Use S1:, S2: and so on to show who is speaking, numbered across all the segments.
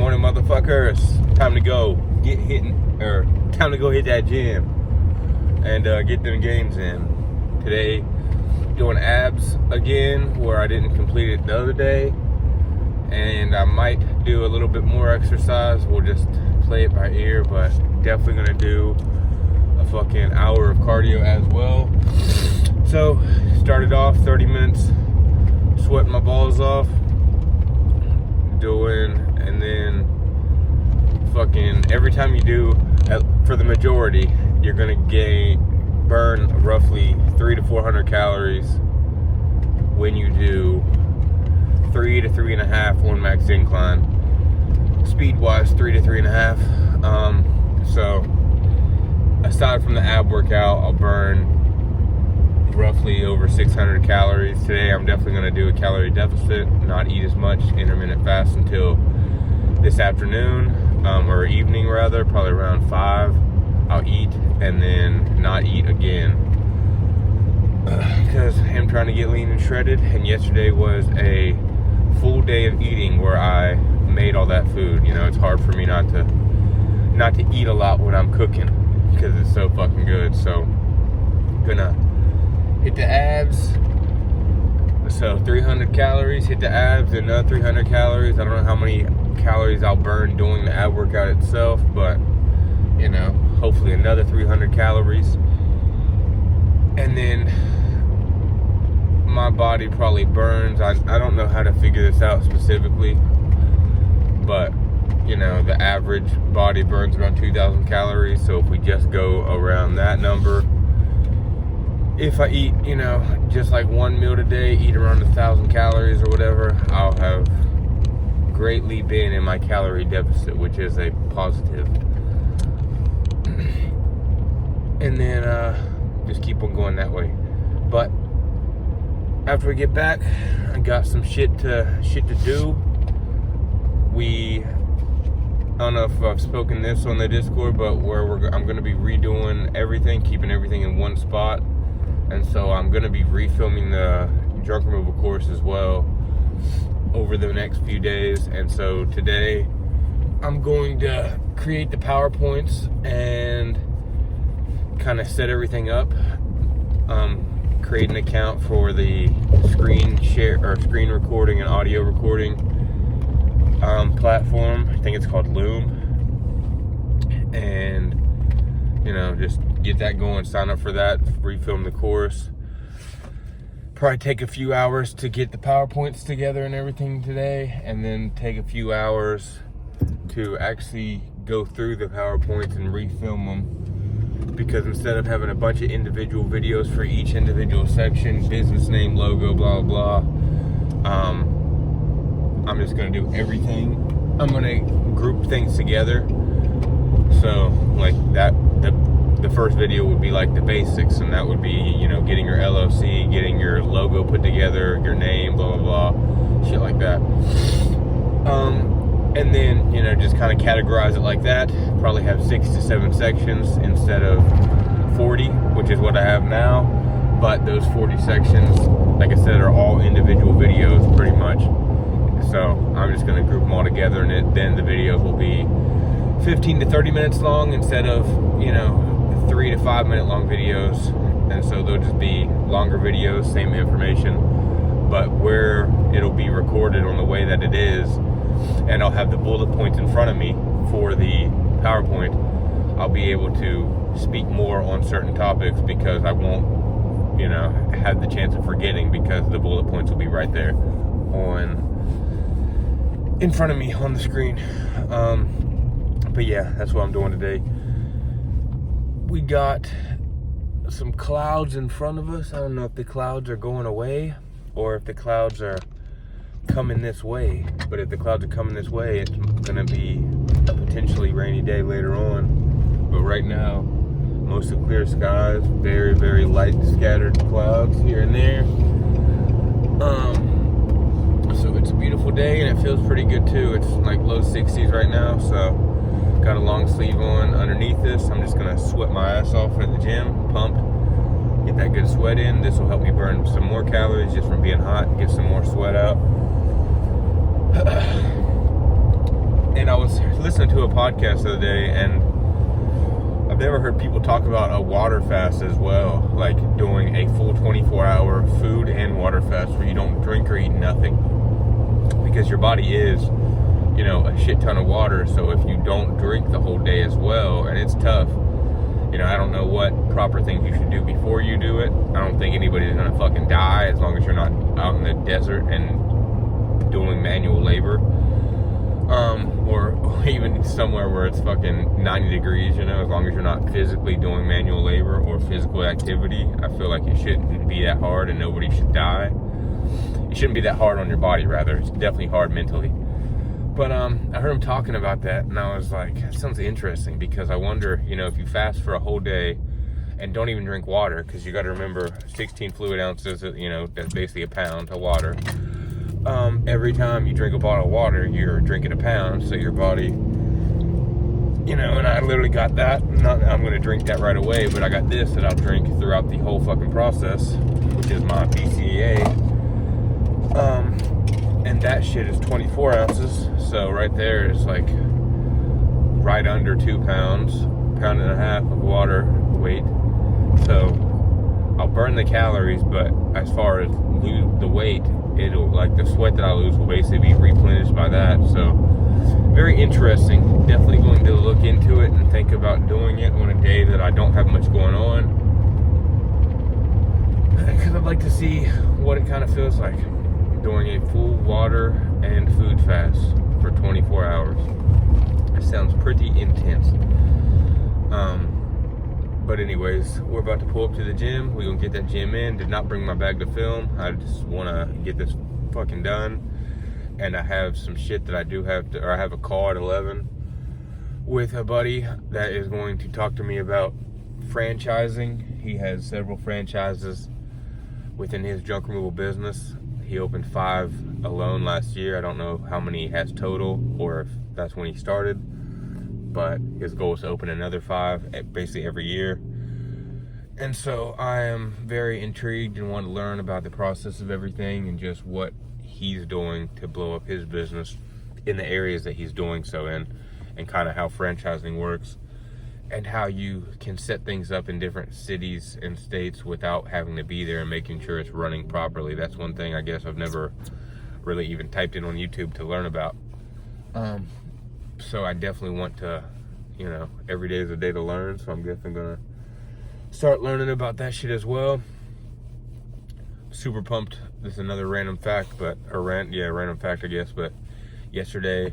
S1: Morning, motherfuckers. Time to go time to go hit that gym and get them gains in. Today, doing abs again, where I didn't complete it the other day, and I might do a little bit more exercise. We'll just play it by ear, but definitely gonna do a fucking hour of cardio as well. So, started off 30 minutes, sweating my balls off, and then fucking every time you do, for the majority, you're gonna burn roughly 300 to 400 calories when you do 3 to 3.5 on max incline. Speed wise, 3 to 3.5. So aside from the ab workout, I'll burn roughly over 600 calories. Today I'm definitely going to do a calorie deficit, not eat as much, intermittent fast until this afternoon, or evening rather, probably around 5. I'll eat and then not eat again, because I'm trying to get lean and shredded. And yesterday was a full day of eating where I made all that food. You know, it's hard for me not to eat a lot when I'm cooking because it's so fucking good. So gonna hit the abs. So 300 calories, hit the abs, and another 300 calories. I don't know how many calories I'll burn doing the ab workout itself, but you know, hopefully another 300 calories. And then my body probably burns, I don't know how to figure this out specifically, but you know, the average body burns around 2,000 calories. So if we just go around that number, if I eat, you know, just like one meal a day, eat around 1,000 calories or whatever, I'll have greatly been in my calorie deficit, which is a positive. And then just keep on going that way. But after we get back, I got some shit to do. I don't know if I've spoken this on the Discord, but I'm going to be redoing everything, keeping everything in one spot. And so I'm going to be refilming the junk removal course as well over the next few days. And so today I'm going to create the PowerPoints and kind of set everything up. Create an account for the screen recording and audio recording platform. I think it's called Loom. And you know, just get that going, sign up for that, refilm the course. Probably take a few hours to get the PowerPoints together and everything today, and then take a few hours to actually go through the PowerPoints and refilm them, because instead of having a bunch of individual videos for each individual section, business name, logo, blah blah blah, I'm just gonna do everything. I'm gonna group things together. So like that, the first video would be like the basics, and that would be, you know, getting your LLC, getting your logo put together, your name, blah blah blah, shit like that. And then, you know, just kind of categorize it like that. Probably have 6 to 7 sections instead of 40, which is what I have now. But those 40 sections, like I said, are all individual videos pretty much. So I'm just gonna group them all together, and then the videos will be 15 to 30 minutes long instead of, you know, 3 to 5 minute long videos. And so they'll just be longer videos, same information, but where it'll be recorded on the way that it is, and I'll have the bullet points in front of me for the PowerPoint, I'll be able to speak more on certain topics, because I won't, you know, have the chance of forgetting, because the bullet points will be right there in front of me on the screen. But yeah, that's what I'm doing today. We got some clouds in front of us. I don't know if the clouds are going away or if the clouds are coming this way. But if the clouds are coming this way, it's gonna be a potentially rainy day later on. But right now, mostly clear skies, very, very light scattered clouds here and there. So it's a beautiful day, and it feels pretty good too. It's like low 60s right now, so got a long sleeve on underneath this. I'm just gonna sweat my ass off at the gym, pumped, get that good sweat in. This will help me burn some more calories just from being hot and get some more sweat out. And I was listening to a podcast the other day, and I've never heard people talk about a water fast as well, like doing a full 24-hour food and water fast where you don't drink or eat nothing, because your body is, you know, a shit ton of water. So if you don't drink the whole day as well, and it's tough, you know, I don't know what proper things you should do before you do it. I don't think anybody's gonna fucking die as long as you're not out in the desert and doing manual labor, or even somewhere where it's fucking 90 degrees, you know, as long as you're not physically doing manual labor or physical activity. I feel like it shouldn't be that hard and nobody should die. It shouldn't be that hard on your body, rather. It's definitely hard mentally. But I heard him talking about that, and I was like, that sounds interesting, because I wonder, you know, if you fast for a whole day and don't even drink water, because you got to remember 16 fluid ounces, you know, that's basically a pound of water. Every time you drink a bottle of water, you're drinking a pound, so your body, you know, and I literally got that. Not that I'm going to drink that right away, but I got this that I'll drink throughout the whole fucking process, which is my BCAA. And that shit is 24 ounces, so right there is like right under 2 pounds, pound and a half of water weight. So I'll burn the calories, but as far as lose the weight, it'll, like, the sweat that I lose will basically be replenished by that. So very interesting. Definitely going to look into it and think about doing it on a day that I don't have much going on, because I'd like to see what it kind of feels like doing a full water and food fast for 24 hours. It sounds pretty intense. But anyways, we're about to pull up to the gym. We're gonna get that gym in. Did not bring my bag to film. I just wanna get this fucking done. And I have some shit that I do have to, or I have a call at 11 with a buddy that is going to talk to me about franchising. He has several franchises within his junk removal business. He opened 5 alone last year. I don't know how many he has total, or if that's when he started, but his goal is to open another 5 basically every year. And so I am very intrigued and want to learn about the process of everything and just what he's doing to blow up his business in the areas that he's doing so in, and kind of how franchising works and how you can set things up in different cities and states without having to be there and making sure it's running properly. That's one thing I guess I've never really even typed in on YouTube to learn about. So I definitely want to, you know, every day is a day to learn, so I'm definitely gonna start learning about that shit as well. Super pumped. This is another random fact, random fact I guess, but yesterday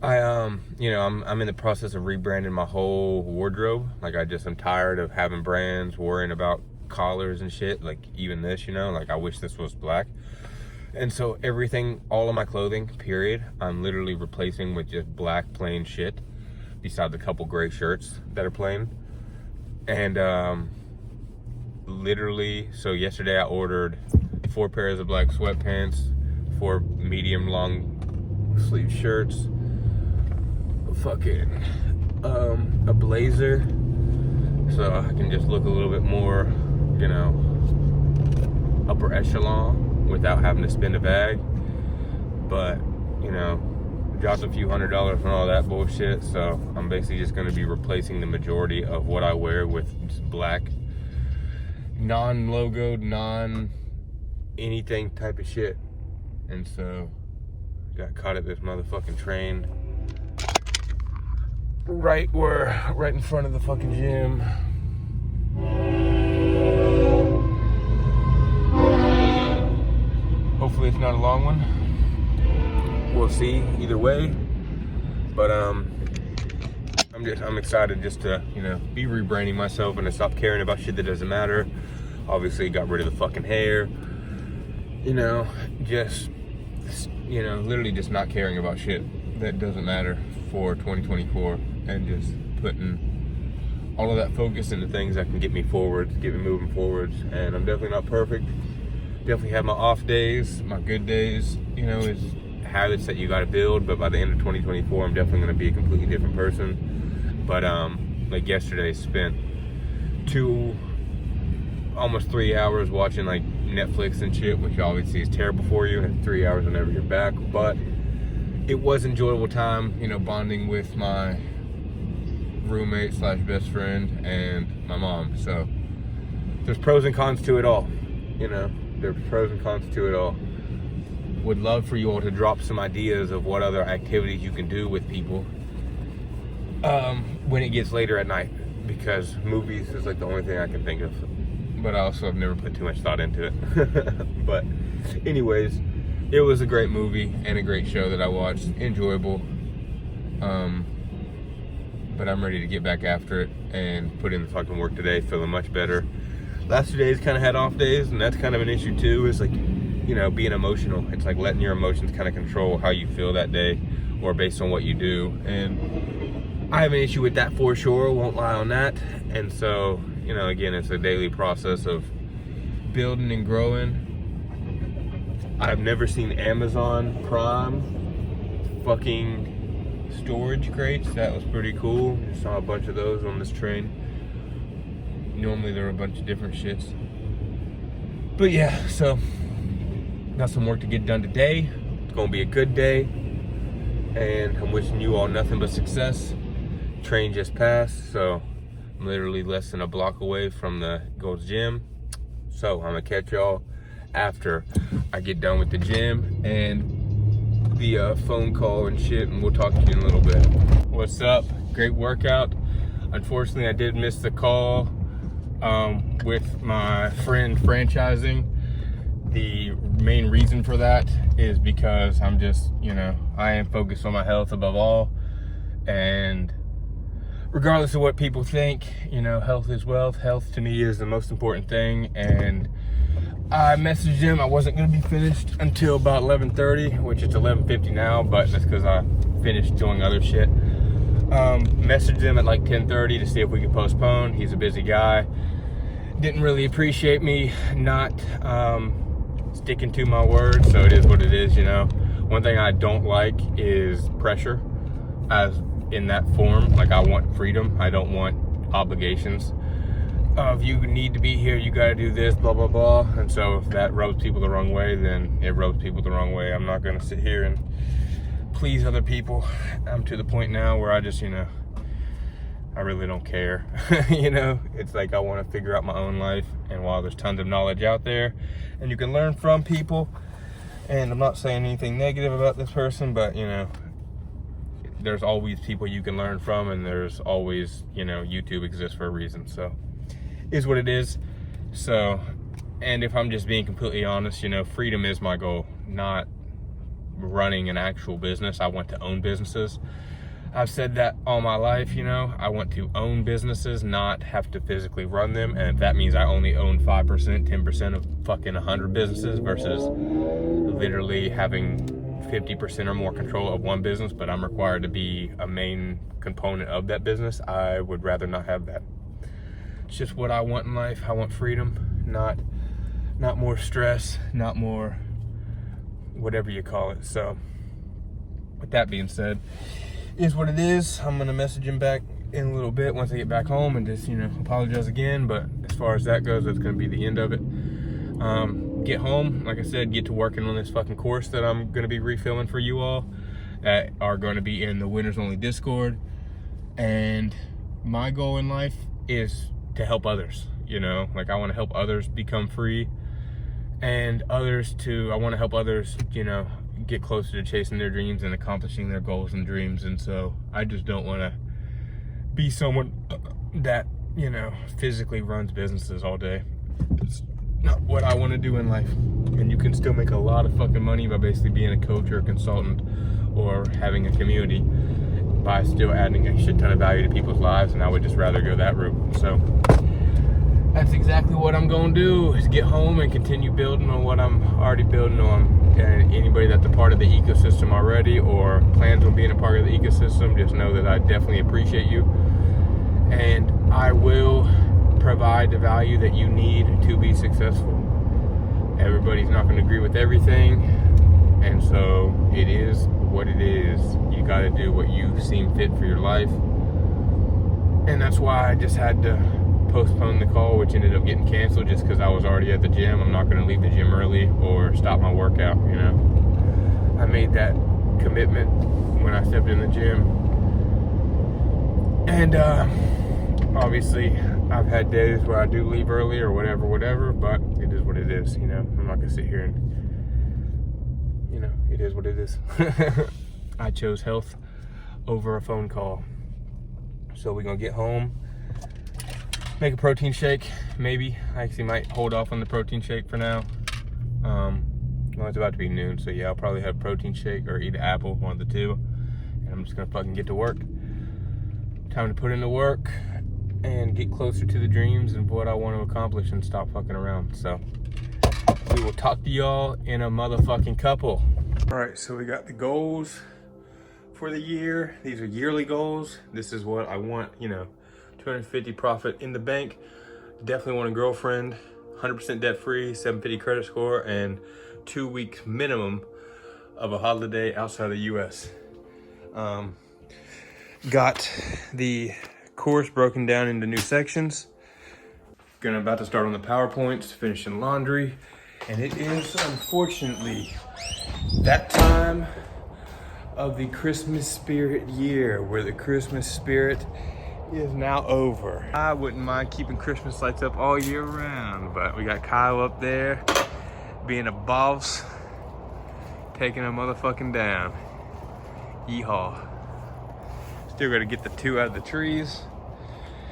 S1: I'm in the process of rebranding my whole wardrobe. Like, I'm tired of having brands, worrying about collars and shit. Like, even this, you know, like, I wish this was black. And so everything, all of my clothing, period, I'm literally replacing with just black plain shit, besides a couple gray shirts that are plain. And literally, so yesterday I ordered 4 pairs of black sweatpants, 4 medium long sleeve shirts, a blazer, so I can just look a little bit more, you know, upper echelon without having to spend a bag. But, you know, dropped a few $100s on all that bullshit, so I'm basically just going to be replacing the majority of what I wear with just black, non-logoed, non-anything type of shit. And so got caught at this motherfucking train right in front of the fucking gym. Hopefully it's not a long one. We'll see either way. But I'm excited just to, you know, be rebranding myself and to stop caring about shit that doesn't matter. Obviously got rid of the fucking hair. You know, just, you know, literally just not caring about shit that doesn't matter for 2024, and just putting all of that focus into things that can get me forward, get me moving forwards. And I'm definitely not perfect. Definitely have my off days, my good days, you know, is habits that you got to build. But by the end of 2024, I'm definitely going to be a completely different person. But like yesterday, spent almost 3 hours watching like Netflix and shit, which obviously is terrible for you, and 3 hours whenever you're back. But it was enjoyable time, you know, bonding with my roommate slash best friend and my mom. So there's pros and cons to it all, you know. There's pros and cons to it all. Would love for you all to drop some ideas of what other activities you can do with people when it gets later at night, because movies is like the only thing I can think of. But I also have never put too much thought into it. But anyways, it was a great movie and a great show that I watched. Enjoyable. But I'm ready to get back after it and put in the fucking work today, feeling much better. Last 2 days kind of had off days, and that's kind of an issue too. It's like, you know, being emotional. It's like letting your emotions kind of control how you feel that day or based on what you do. And I have an issue with that for sure, won't lie on that. And so, you know, again, it's a daily process of building and growing. I've never seen Amazon Prime fucking storage crates. That was pretty cool. Saw a bunch of those on this train. Normally there are a bunch of different shits. But yeah, so got some work to get done today. It's gonna be a good day. And I'm wishing you all nothing but success. Train just passed, so I'm literally less than a block away from the Gold's Gym. So I'm gonna catch y'all after I get done with the gym and the phone call and shit, and we'll talk to you in a little bit. What's up? Great workout. Unfortunately, I did miss the call with my friend franchising. The main reason for that is because I'm just, you know, I am focused on my health above all. And regardless of what people think, you know, health is wealth. Health to me is the most important thing. And I messaged him. I wasn't going to be finished until about 11:30, which is 11:50 now, but that's because I finished doing other shit. Messaged him at like 10:30 to see if we could postpone. He's a busy guy. Didn't really appreciate me not sticking to my word, so it is what it is, you know. One thing I don't like is pressure, as in that form. Like, I want freedom. I don't want obligations of you need to be here, you gotta do this, blah blah blah. And so if that rubs people the wrong way, then it rubs people the wrong way. I'm not gonna sit here and please other people. I'm to the point now where I just, you know, I really don't care. You know, it's like I want to figure out my own life. And while there's tons of knowledge out there and you can learn from people, and I'm not saying anything negative about this person, but you know, there's always people you can learn from, and there's always, you know, YouTube exists for a reason. So is what it is. So, and if I'm just being completely honest, you know, freedom is my goal, not running an actual business. I want to own businesses. I've said that all my life, you know. I want to own businesses, not have to physically run them. And if that means I only own 5%, 10% of fucking 100 businesses versus literally having 50% or more control of one business, but I'm required to be a main component of that business, I would rather not have that. It's just what I want in life. I want freedom, not more stress, not more whatever you call it. So with that being said, is what it is. I'm gonna message him back in a little bit once I get back home and just, you know, apologize again. But as far as that goes, that's gonna be the end of it. Get home, like I said, get to working on this fucking course that I'm gonna be refilling for you all that are gonna be in the Winners Only Discord. And my goal in life is to help others, you know. Like, I want to help others become free, and I want to help others, you know, get closer to chasing their dreams and accomplishing their goals and dreams. And so I just don't want to be someone that, you know, physically runs businesses all day. It's not what I want to do in life. And you can still make a lot of fucking money by basically being a coach or a consultant or having a community by still adding a shit ton of value to people's lives, and I would just rather go that route. So that's exactly what I'm gonna do, is get home and continue building on what I'm already building on. And anybody that's a part of the ecosystem already or plans on being a part of the ecosystem, just know that I definitely appreciate you, and I will provide the value that you need to be successful. Everybody's not gonna agree with everything, and so it is what it is. You got to do what you seem fit for your life, and that's why I just had to postpone the call, which ended up getting canceled just because I was already at the gym. I'm not going to leave the gym early or stop my workout, you know. I made that commitment when I stepped in the gym. And obviously I've had days where I do leave early or whatever, but it is what it is, you know. I'm not gonna sit here and, you know, it is what it is. I chose health over a phone call. So we're gonna get home, make a protein shake, maybe. I actually might hold off on the protein shake for now. Well, it's about to be noon, so yeah, I'll probably have a protein shake or eat an apple, one of the two. And I'm just gonna fucking get to work. Time to put in the work and get closer to the dreams and what I want to accomplish and stop fucking around. So we will talk to y'all in a motherfucking couple. All right, so we got the goals for the year. These are yearly goals. This is what I want, you know, 250 profit in the bank. Definitely want a girlfriend, 100% debt free, 750 credit score, and 2 weeks minimum of a holiday outside the US. Got the course broken down into new sections. About to start on the PowerPoints, finishing laundry, and it is unfortunately that time of the Christmas spirit year where the Christmas spirit is now over. I wouldn't mind keeping Christmas lights up all year round, but we got Kyle up there being a boss, taking a motherfucking down. Yeehaw. Still gotta get the 2 out of the trees.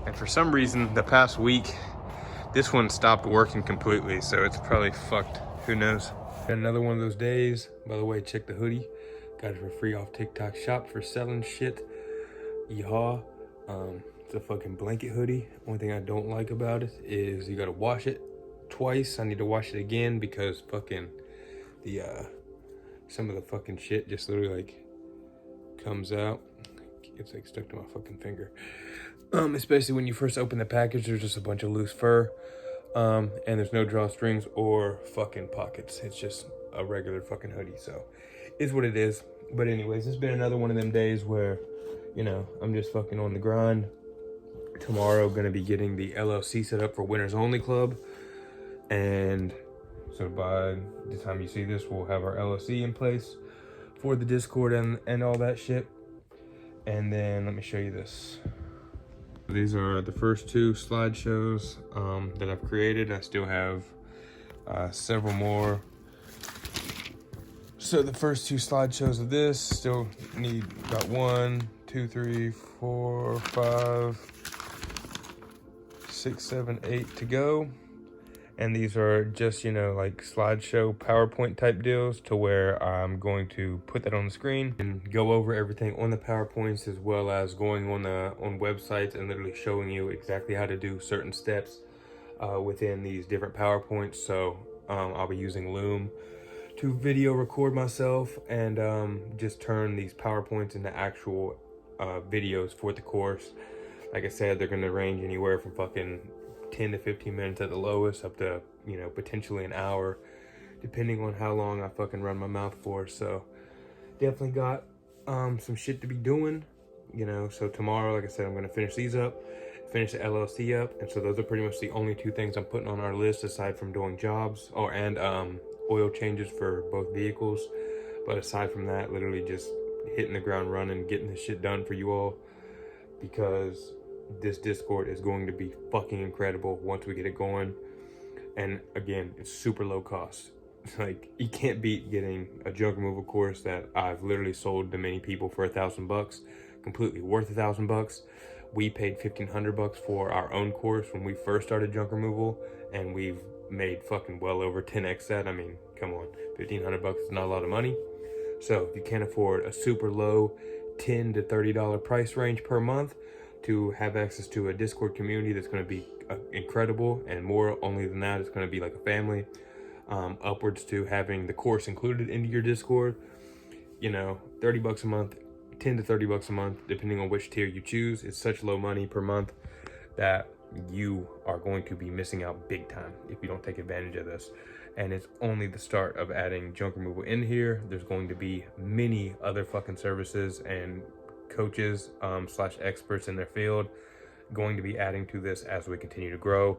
S1: And for some reason, the past week, this one stopped working completely, so it's probably fucked. Who knows? Got another one of those days. By the way, check the hoodie. Got it for free off TikTok shop for selling shit. Yeehaw. It's a fucking blanket hoodie. Only thing I don't like about it is you gotta wash it twice. I need to wash it again because fucking some of the fucking shit just literally like comes out. It's like stuck to my fucking finger. Especially when you first open the package, there's just a bunch of loose fur. And there's no drawstrings or fucking pockets. It's just a regular fucking hoodie, so it's what it is. But anyways, it's been another one of them days where, you know, I'm just fucking on the grind. Tomorrow, gonna be getting the LLC set up for Winners Only Club. And so by the time you see this, we'll have our LLC in place for the Discord and all that shit. And then let me show you this. These are the first 2 slideshows that I've created. I still have several more. So the first 2 slideshows of this still need about 1, 2, 3, 4, 5, 6, 7, 8 to go. And these are just, you know, like slideshow PowerPoint type deals to where I'm going to put that on the screen and go over everything on the PowerPoints, as well as going on websites and literally showing you exactly how to do certain steps within these different PowerPoints. So I'll be using Loom to video record myself and just turn these PowerPoints into actual videos for the course. Like I said, they're gonna range anywhere from fucking 10 to 15 minutes at the lowest, up to, you know, potentially an hour, depending on how long I fucking run my mouth for. So definitely got some shit to be doing, you know. So tomorrow, like I said, I'm gonna finish these up, finish the LLC up, and so those are pretty much the only 2 things I'm putting on our list aside from doing jobs and oil changes for both vehicles. But aside from that, literally just hitting the ground running, getting this shit done for you all, because this Discord is going to be fucking incredible once we get it going. And again, it's super low cost. Like, you can't beat getting a junk removal course that I've literally sold to many people for $1,000, completely worth $1,000. We paid $1,500 for our own course when we first started junk removal, and we've made fucking well over 10x that. I mean, come on, $1,500 is not a lot of money. So if you can't afford a super low $10 to $30 price range per month to have access to a Discord community that's going to be incredible, and more only than that, it's going to be like a family, upwards to having the course included into your Discord, you know, $30 a month, 10 to $30 a month, depending on which tier you choose. It's such low money per month that you are going to be missing out big time if you don't take advantage of this. And it's only the start of adding junk removal in here. There's going to be many other fucking services and coaches slash experts in their field going to be adding to this as we continue to grow.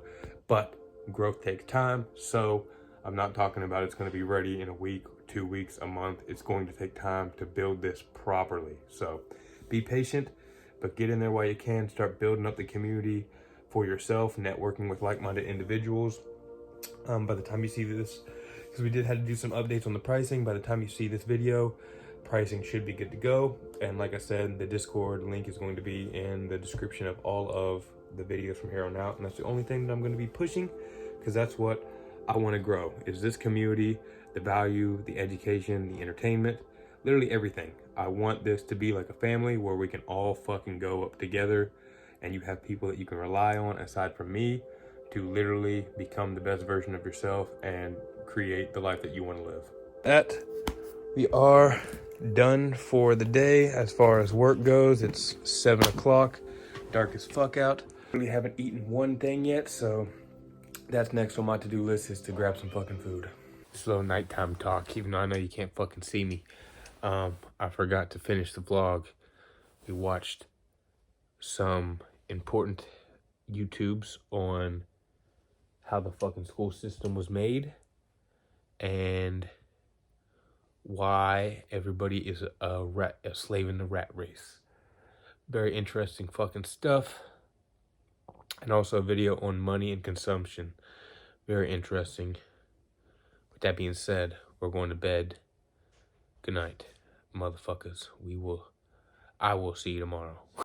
S1: But growth takes time, so I'm not talking about it's going to be ready in a week, 2 weeks, a month. It's going to take time to build this properly. So be patient, but get in there while you can. Start building up the community for yourself, networking with like-minded individuals. By the time you see this, because we did have to do some updates on the pricing, by the time you see this video, pricing should be good to go. And like I said, the Discord link is going to be in the description of all of the videos from here on out. And that's the only thing that I'm going to be pushing, because that's what I want to grow, is this community, the value, the education, the entertainment, literally everything. I want this to be like a family where we can all fucking go up together, and you have people that you can rely on aside from me to literally become the best version of yourself and create the life that you want to live. We are done for the day as far as work goes. It's 7 o'clock, dark as fuck out. Really haven't eaten one thing yet, so that's next on my to-do list, is to grab some fucking food. Slow nighttime talk, even though I know you can't fucking see me. I forgot to finish the vlog. We watched some important YouTubes on how the fucking school system was made and why everybody is a slave in the rat race. Very interesting fucking stuff. And also a video on money and consumption. Very interesting. With that being said, we're going to bed. Good night, motherfuckers. I will see you tomorrow.